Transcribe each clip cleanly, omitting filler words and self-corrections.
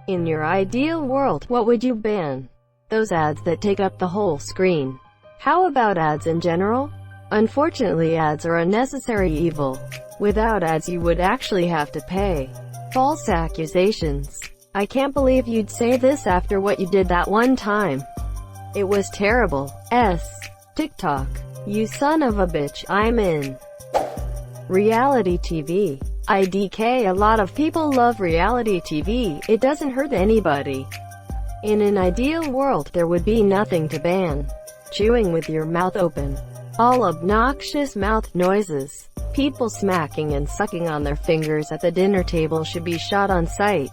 In your ideal world, what would you ban? Those ads that take up the whole screen. How about ads in general? Unfortunately, ads are a necessary evil. Without ads you would actually have to pay. False accusations. I can't believe you'd say this after what you did that one time. It was terrible. TikTok. You son of a bitch, I'm in. Reality TV. IDK. A lot of people love reality TV, it doesn't hurt anybody. In an ideal world, there would be nothing to ban. Chewing with your mouth open. All obnoxious mouth noises. People smacking and sucking on their fingers at the dinner table should be shot on sight.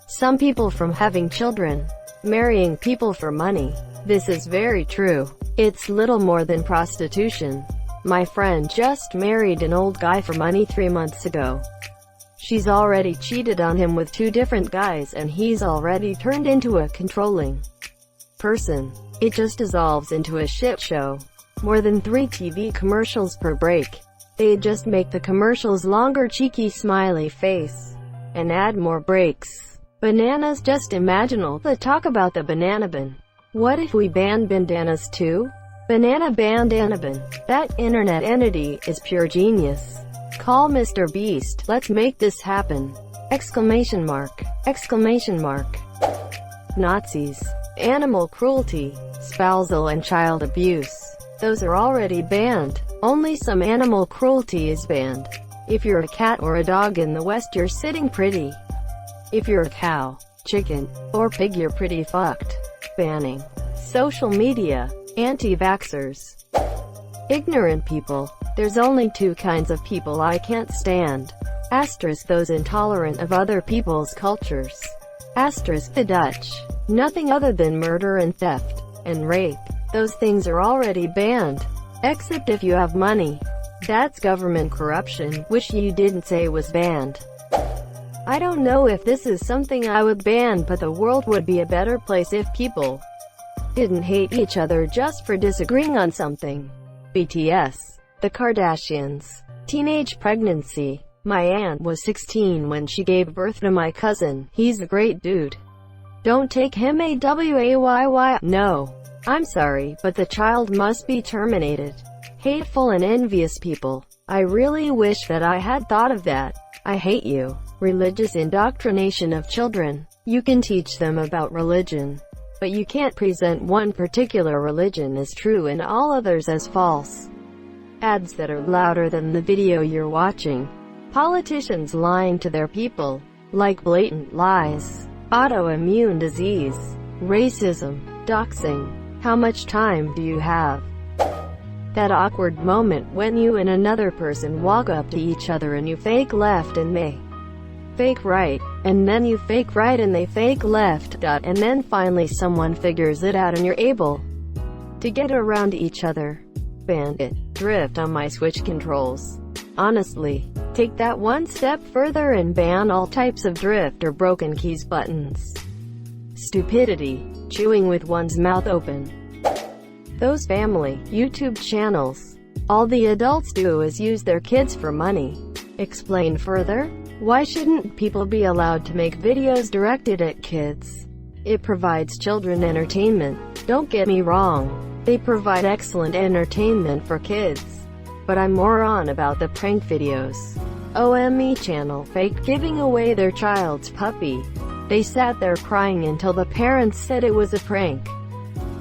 Some people from having children. Marrying people for money. This is very true. It's little more than prostitution. My friend just married an old guy for money 3 months ago. She's already cheated on him with 2 different guys and he's already turned into a controlling person. It just dissolves into a shit show. More than 3 TV commercials per break. They just make the commercials longer, cheeky smiley face, and add more breaks. Bananas. Just imagine all the talk about the banana bin. What if we ban bandanas too? Banana bandana bin. That internet entity is pure genius. Call Mr. Beast. Let's make this happen! Exclamation mark. Exclamation mark. Nazis. Animal cruelty. Spousal and child abuse. Those are already banned. Only some animal cruelty is banned. If you're a cat or a dog in the West, you're sitting pretty. If you're a cow, chicken, or pig, you're pretty fucked. Banning. Social media. Anti-vaxxers. Ignorant people. There's only 2 kinds of people I can't stand. Asterisk those intolerant of other people's cultures. Asterisk the Dutch. Nothing other than murder and theft, and rape. Those things are already banned. Except if you have money. That's government corruption, which you didn't say was banned. I don't know if this is something I would ban, but the world would be a better place if people didn't hate each other just for disagreeing on something. BTS. The Kardashians. Teenage pregnancy. My aunt was 16 when she gave birth to my cousin. He's a great dude. Don't take him away. No. I'm sorry, but the child must be terminated. Hateful and envious people. I really wish that I had thought of that. I hate you. Religious indoctrination of children. You can teach them about religion, but you can't present one particular religion as true and all others as false. Ads that are louder than the video you're watching. Politicians lying to their people, like blatant lies. Autoimmune disease. Racism. Doxing. How much time do you have? That awkward moment when you and another person walk up to each other and you fake left and they fake right, and then you fake right and they fake left, and then finally someone figures it out and you're able to get around each other. Bandit. Drift on my Switch controls. Honestly, take that one step further and ban all types of drift or broken keys buttons. Stupidity. Chewing with one's mouth open. Those family YouTube channels. All the adults do is use their kids for money. Explain further. Why shouldn't people be allowed to make videos directed at kids? It provides children entertainment. Don't get me wrong. They provide excellent entertainment for kids. But I'm more on about the prank videos. OME channel faked giving away their child's puppy. They sat there crying until the parents said it was a prank.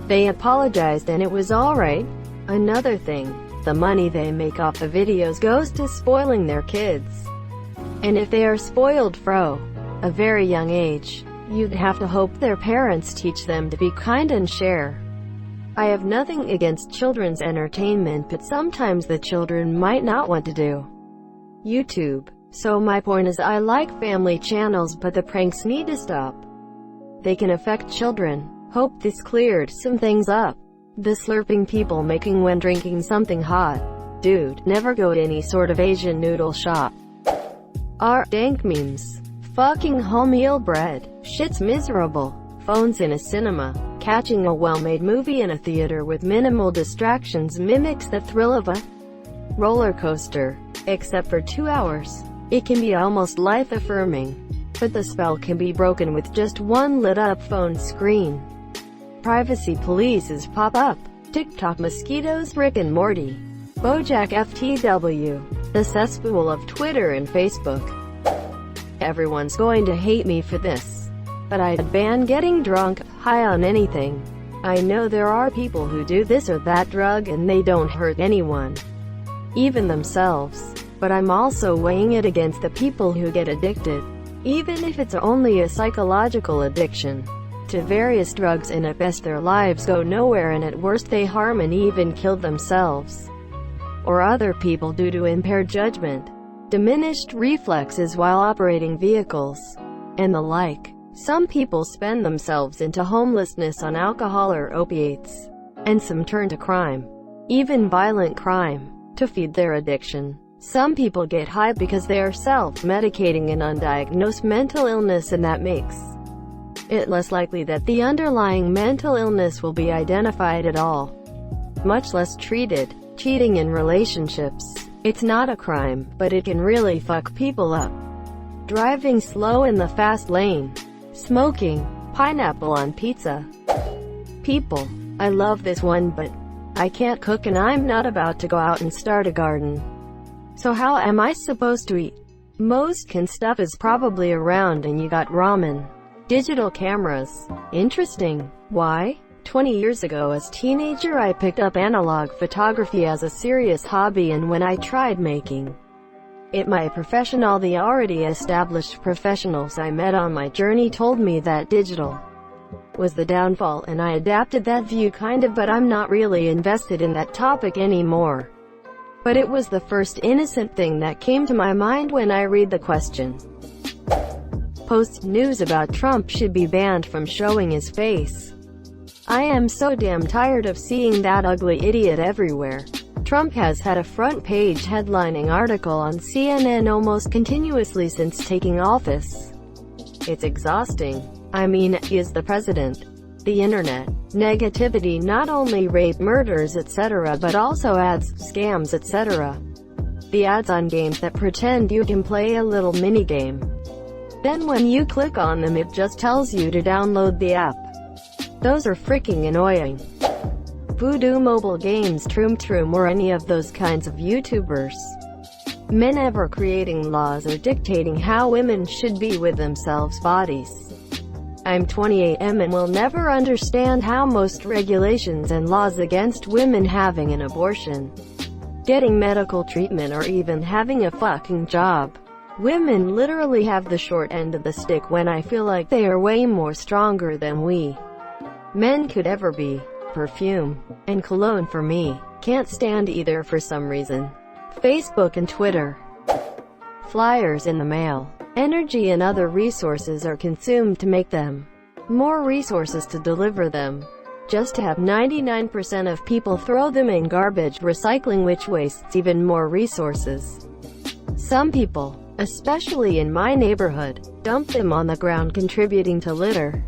They apologized and it was alright. Another thing, the money they make off the videos goes to spoiling their kids. And if they are spoiled from a very young age, you'd have to hope their parents teach them to be kind and share. I have nothing against children's entertainment, but sometimes the children might not want to do YouTube. So my point is, I like family channels, but the pranks need to stop. They can affect children. Hope this cleared some things up. The slurping people making when drinking something hot. Dude, never go to any sort of Asian noodle shop. Dank memes. Fucking wholemeal bread. Shit's miserable. Phones in a cinema. Catching a well-made movie in a theater with minimal distractions mimics the thrill of a roller coaster. Except for 2 hours. It can be almost life-affirming. but the spell can be broken with just one lit-up phone screen. Privacy polices pop up. TikTok mosquitoes, Rick and Morty. BoJack FTW. The cesspool of Twitter and Facebook. Everyone's going to hate me for this, but I'd ban getting drunk, high on anything. I know there are people who do this or that drug and they don't hurt anyone, even themselves. But I'm also weighing it against the people who get addicted, even if it's only a psychological addiction, to various drugs, and at best their lives go nowhere and at worst they harm and even kill themselves or other people due to impaired judgment, diminished reflexes while operating vehicles, and the like. Some people spend themselves into homelessness on alcohol or opiates, and some turn to crime, even violent crime, to feed their addiction. Some people get high because they are self-medicating an undiagnosed mental illness, and that makes it less likely that the underlying mental illness will be identified at all, much less treated. Cheating in relationships. It's not a crime, but it can really fuck people up. Driving slow in the fast lane. Smoking pineapple on pizza. People, I love this one, but I can't cook and I'm not about to go out and start a garden. So how am I supposed to eat? Most canned stuff is probably around and you got ramen. Digital cameras. Interesting. Why? 20 years ago as teenager I picked up analog photography as a serious hobby, and when I tried making it my profession, all the already established professionals I met on my journey told me that digital was the downfall, and I adapted that view kind of, but I'm not really invested in that topic anymore. But it was the first innocent thing that came to my mind when I read the question. Post news about Trump should be banned from showing his face. I am so damn tired of seeing that ugly idiot everywhere. Trump has had a front-page headlining article on CNN almost continuously since taking office. It's exhausting. I mean, he is the president. The internet. Negativity, not only rape, murders, etc., but also ads, scams, etc. The ads on games that pretend you can play a little minigame. Then when you click on them it just tells you to download the app. Those are freaking annoying. Voodoo Mobile Games, Troom, or any of those kinds of YouTubers. Men ever creating laws or dictating how women should be with themselves' bodies. I'm 28 and will never understand how most regulations and laws against women having an abortion, getting medical treatment, or even having a fucking job. Women literally have the short end of the stick when I feel like they are way more stronger than we men could ever be. Perfume and cologne for me. Can't stand either for some reason. Facebook and Twitter. Flyers in the mail. Energy and other resources are consumed to make them. More resources to deliver them. Just to have 99% of people throw them in garbage recycling, which wastes even more resources. Some people, especially in my neighborhood, dump them on the ground, contributing to litter.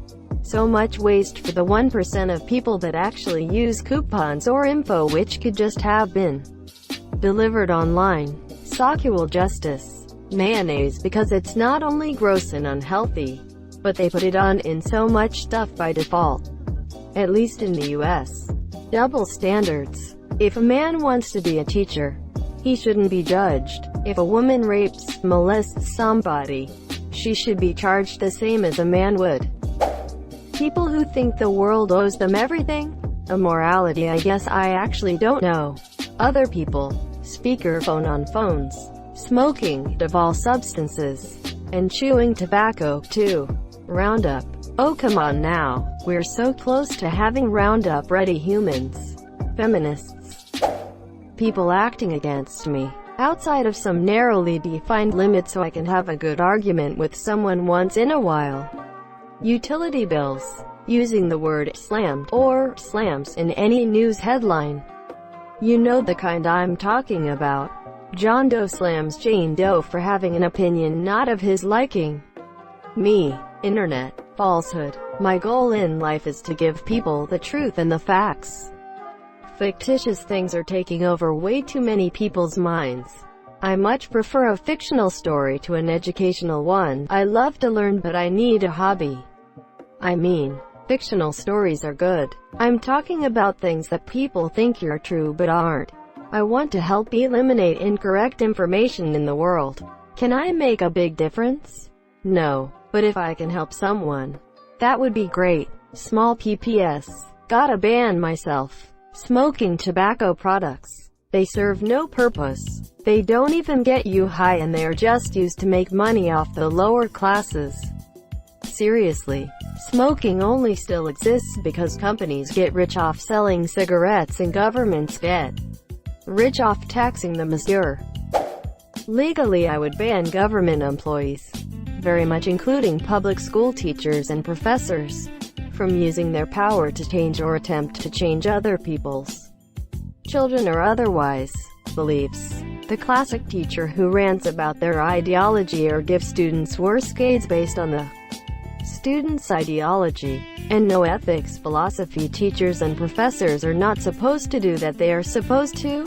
So much waste for the 1% of people that actually use coupons or info which could just have been delivered online. Sexual justice. Mayonnaise, because it's not only gross and unhealthy, but they put it on in so much stuff by default. At least in the US. Double standards. If a man wants to be a teacher, he shouldn't be judged. If a woman rapes, molests somebody, she should be charged the same as a man would. People who think the world owes them everything? A morality I guess I actually don't know. Other people. Speakerphone on phones. Smoking of all substances. And chewing tobacco, too. Roundup. Oh come on now. We're so close to having Roundup-ready humans. Feminists. People acting against me. Outside of some narrowly defined limit so I can have a good argument with someone once in a while. Utility bills. Using the word slammed or slams in any news headline. You know the kind I'm talking about. John Doe slams Jane Doe for having an opinion not of his liking. Me. Internet. Falsehood. My goal in life is to give people the truth and the facts. Fictitious things are taking over way too many people's minds. I much prefer a fictional story to an educational one. I love to learn, but I need a hobby. I mean, fictional stories are good. I'm talking about things that people think are true but aren't. I want to help eliminate incorrect information in the world. Can I make a big difference? No. But if I can help someone, that would be great. Small PPS. Gotta ban myself. Smoking tobacco products. They serve no purpose. They don't even get you high, and they are just used to make money off the lower classes. Seriously. Smoking only still exists because companies get rich off selling cigarettes and governments get rich off taxing them, monsieur. Legally, I would ban government employees, very much including public school teachers and professors, from using their power to change or attempt to change other people's children or otherwise beliefs. The classic teacher who rants about their ideology or gives students worse grades based on the student's ideology and no ethics philosophy. Teachers and professors are not supposed to do that. They are supposed to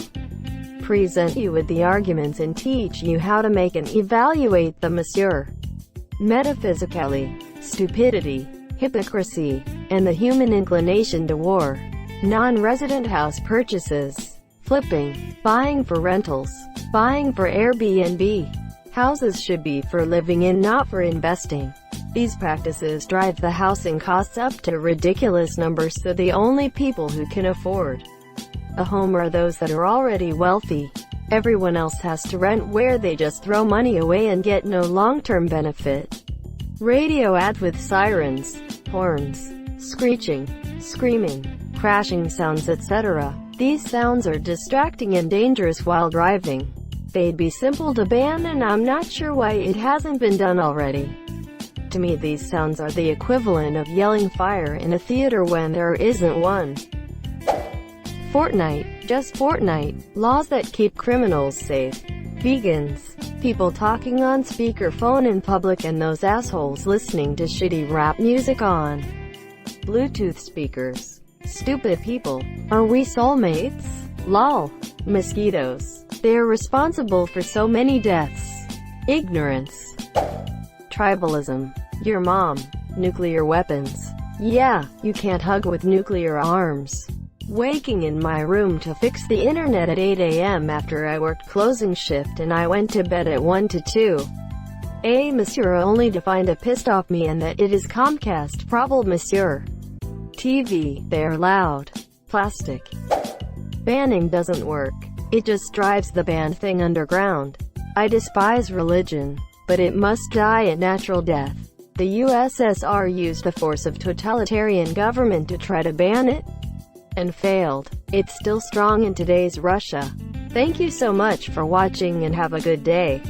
present you with the arguments and teach you how to make and evaluate them, monsieur. Metaphysically, stupidity, hypocrisy, and the human inclination to war. Non-resident house purchases, flipping, buying for rentals, buying for Airbnb. Houses should be for living in, not for investing. These practices drive the housing costs up to ridiculous numbers, so the only people who can afford a home are those that are already wealthy. Everyone else has to rent, where they just throw money away and get no long-term benefit. Radio ads with sirens, horns, screeching, screaming, crashing sounds, etc. These sounds are distracting and dangerous while driving. They'd be simple to ban, and I'm not sure why it hasn't been done already. To me, these sounds are the equivalent of yelling fire in a theater when there isn't one. Fortnite, just Fortnite, laws that keep criminals safe. Vegans, people talking on speakerphone in public, and those assholes listening to shitty rap music on Bluetooth speakers. Stupid people. Are we soulmates? Lol. Mosquitoes. They are responsible for so many deaths. Ignorance. Tribalism. Your mom. Nuclear weapons. Yeah, you can't hug with nuclear arms. Waking in my room to fix the internet at 8 a.m. after I worked closing shift and I went to bed at 1 to 2 monsieur, only to find a pissed off me and that it is Comcast problem, monsieur. TV, they're loud. Plastic. Banning doesn't work. It just drives the ban thing underground. I despise religion, but it must die a natural death. The USSR used the force of totalitarian government to try to ban it, and failed. It's still strong in today's Russia. Thank you so much for watching and have a good day.